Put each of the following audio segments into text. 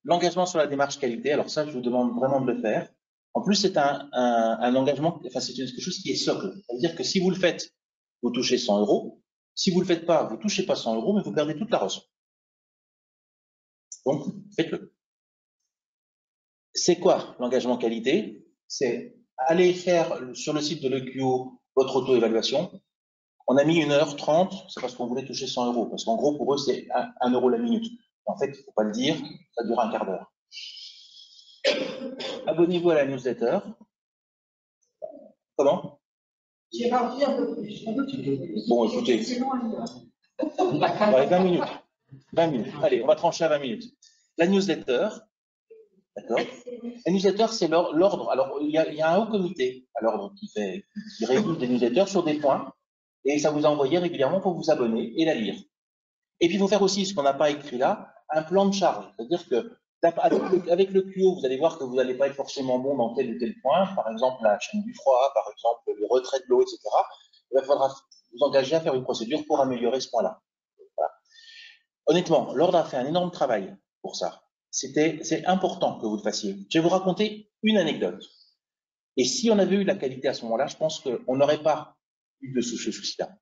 l'engagement sur la démarche qualité, alors ça, je vous demande vraiment de le faire. En plus, c'est un engagement, enfin, c'est quelque chose qui est socle. C'est-à-dire que si vous le faites, vous touchez 100 euros. Si vous ne le faites pas, vous ne touchez pas 100 euros, mais vous perdez toute la reçue. Donc, faites-le. C'est quoi l'engagement qualité? C'est aller faire sur le site de l'EQO votre auto-évaluation. On a mis 1h30, c'est parce qu'on voulait toucher 100 euros. Parce qu'en gros, pour eux, c'est 1 euro la minute. En fait, il ne faut pas le dire, ça dure un quart d'heure. Abonnez-vous à la newsletter. Comment? J'ai rempli un peu plus. Bon, écoutez. Allez, 20 minutes. 20 minutes. Allez, on va trancher à 20 minutes. La newsletter, d'accord? La newsletter, c'est l'ordre. Alors, il y a un haut comité à l'ordre qui rédige des newsletters sur des points, et ça vous a envoyé régulièrement pour vous abonner et la lire. Et puis, il faut faire aussi, ce qu'on n'a pas écrit là, un plan de charge. C'est-à-dire que avec le QO, vous allez voir que vous n'allez pas être forcément bon dans tel ou tel point, par exemple la chaîne du froid, par exemple le retrait de l'eau, etc. Il faudra vous engager à faire une procédure pour améliorer ce point-là. Voilà. Honnêtement, l'ordre a fait un énorme travail pour ça. C'est important que vous le fassiez. Je vais vous raconter une anecdote. Et si on avait eu la qualité à ce moment-là, je pense qu'on n'aurait pas eu de ce souci-là.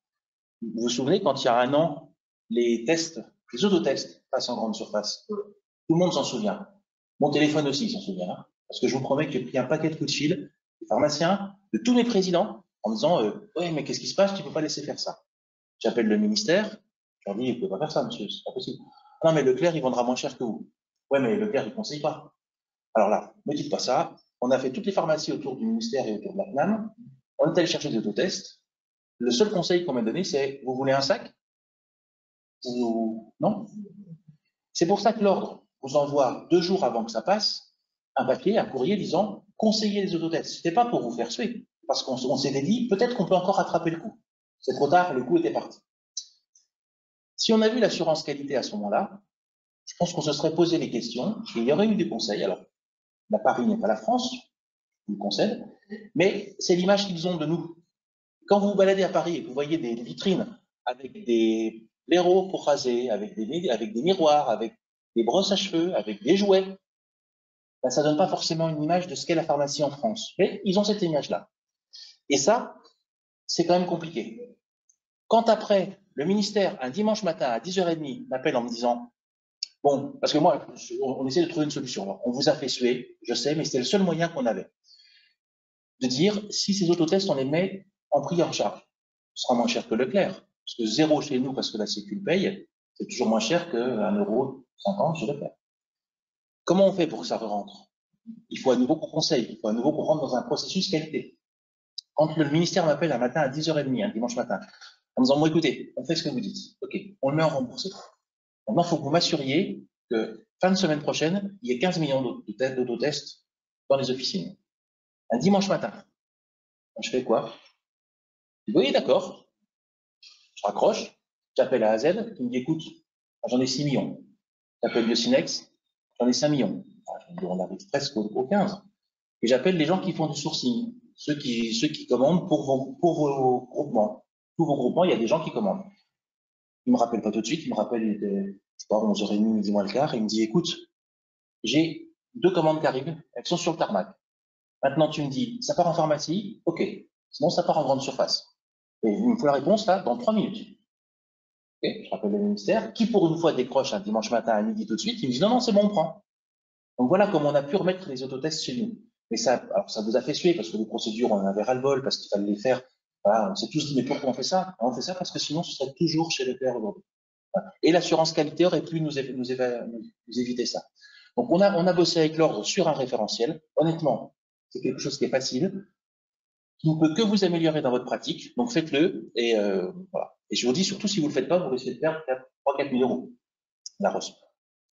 Vous vous souvenez, quand il y a un an, les tests, les autotests passent en grande surface. Tout le monde s'en souvient. Mon téléphone aussi s'en souvient. Hein, parce que je vous promets que j'ai pris un paquet de coups de fil des pharmaciens, de tous mes présidents, en me disant ouais, mais qu'est-ce qui se passe? Tu ne peux pas laisser faire ça. J'appelle le ministère, je leur dis vous ne pouvez pas faire ça, monsieur, c'est pas possible. Non, mais Leclerc, il vendra moins cher que vous. Ouais, mais Leclerc, il ne conseille pas. Alors là, ne me dites pas ça. On a fait toutes les pharmacies autour du ministère et autour de la CNAM. On est allé chercher des autotests. Le seul conseil qu'on m'a donné, c'est vous voulez un sac? Ou non? C'est pour ça que l'ordre vous envoie 2 jours avant que ça passe un papier, un courrier disant conseiller les autotests. C'était pas pour vous faire suer, parce qu'on s'était dit peut-être qu'on peut encore rattraper le coup. C'est trop tard, le coup était parti. Si on a vu l'assurance qualité à ce moment-là, je pense qu'on se serait posé les questions et il y aurait eu des conseils. Alors, la Paris n'est pas la France, je vous le concède, mais c'est l'image qu'ils ont de nous. Quand vous vous baladez à Paris et que vous voyez des vitrines avec des blaireaux pour raser, avec des miroirs, avec des brosses à cheveux, avec des jouets, ben, ça ne donne pas forcément une image de ce qu'est la pharmacie en France. Mais ils ont cette image-là. Et ça, c'est quand même compliqué. Quand après, le ministère, un dimanche matin à 10h30, m'appelle en me disant bon, parce que moi, on essaie de trouver une solution. On vous a fait suer, je sais, mais c'était le seul moyen qu'on avait. De dire, si ces autotests, on les met en prix en charge, ce sera moins cher que Leclerc. Parce que 0 chez nous, parce que la Sécu le paye, c'est toujours moins cher que 1,50 € chez Leclerc. Comment on fait pour que ça rentre? Il faut à nouveau qu'on conseille, il faut à nouveau qu'on rentre dans un processus qualité. Quand le ministère m'appelle un matin à 10h30, un dimanche matin, en me disant, bon, écoutez, on fait ce que vous dites. OK, on le met en remboursé. Maintenant, il faut que vous m'assuriez que fin de semaine prochaine, il y ait 15 millions d'autotests dans les officines. Un dimanche matin. Je fais quoi? Je dis, oui, d'accord. Je raccroche, j'appelle à AZ, qui me dit, écoute, j'en ai 6 millions. J'appelle Biocinex, j'en ai 5 millions. On arrive presque aux 15. Et j'appelle les gens qui font du sourcing, ceux qui commandent pour vos groupements. Tous vos groupements, il y a des gens qui commandent. Il me rappelle pas tout de suite, il me rappelle, il était, je sais pas, 11h30, midi moins le quart, et il me dit, écoute, j'ai 2 commandes qui arrivent, elles sont sur le tarmac. Maintenant, tu me dis, ça part en pharmacie, ok. Sinon, ça part en grande surface. Et il me faut la réponse, là, dans 3 minutes. Okay, je rappelle le ministère, qui pour une fois décroche un dimanche matin à midi tout de suite, il me dit, non, non, c'est bon, on prend. Donc voilà comment on a pu remettre les autotests chez nous. Mais ça, alors ça vous a fait suer, parce que les procédures, on en avait ras-le-bol, parce qu'il fallait les faire. Voilà, on s'est tous dit, mais pourquoi on fait ça? On fait ça parce que sinon, ce serait toujours chez Leclerc aujourd'hui. Voilà. Et l'assurance qualité aurait pu nous éviter ça. Donc on a bossé avec l'ordre sur un référentiel. Honnêtement, c'est quelque chose qui est facile, qui ne peut que vous améliorer dans votre pratique. Donc faites-le. Et voilà. Et je vous dis, surtout si vous ne le faites pas, vous risquez de perdre 3 000 à 4 000 € la reçue.